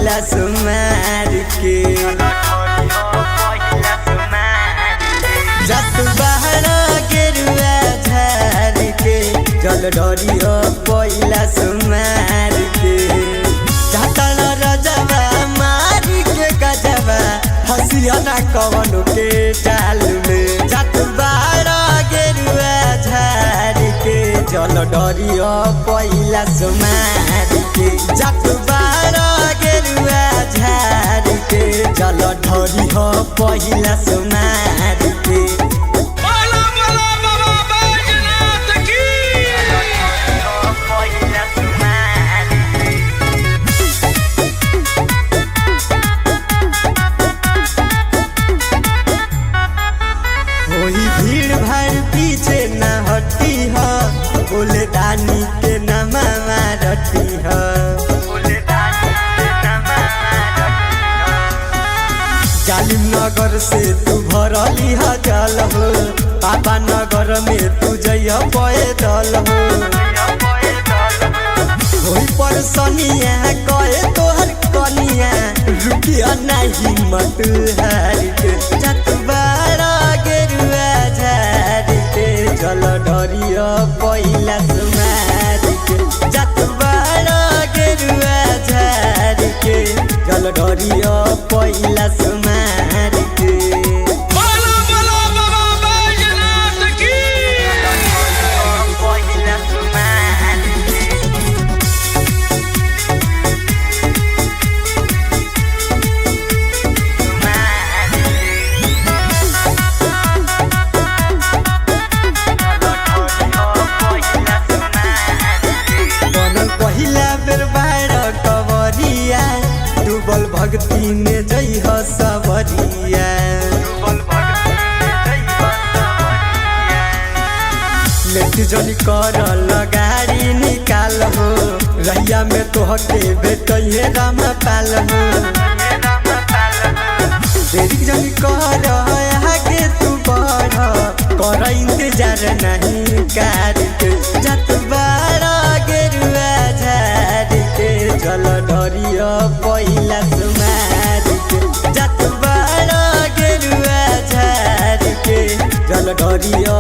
पहिला सुमार के जत बाहर गेरुआ झार के जल ढरियो पहिला सुमार के जातल रजवा मारी के गजवा हसिया ना कवनो के डाल में जत बाहर गेरुआ झार के जल ढरियो पहिला सुमार के जत बाहर गेरुआ झार के जल ढरियो पहिला सुमार के भीड़ भाड़ पीछे न हटी है बोले दानी के नमवा रटी है जालिम नगर से तू भरली है जल हो पापा नगर में तू जइया पैदल हो होई पर सनिया कहे तोहर कनिया रुकिया नहीं मत हार के जत बारा गेरुआ झार के जल ढरिया पहिला सुमार के जत बारा गेरुआ झार के जल ढरिया पहिला सुमार के डूबल भक्ति में जई हो सवरिया लेट जनी कर लगाड़ी निकाल हो रैया में तोहके बेटइहे राम पाल हो देरी जनी कर आगे तू बढ़ कर इंतजार नहीं कार के जत बारा गेरुआ झार के जल ढरिया पहिला सुमार के जत बारा गेरुआ झार के जल ढरिया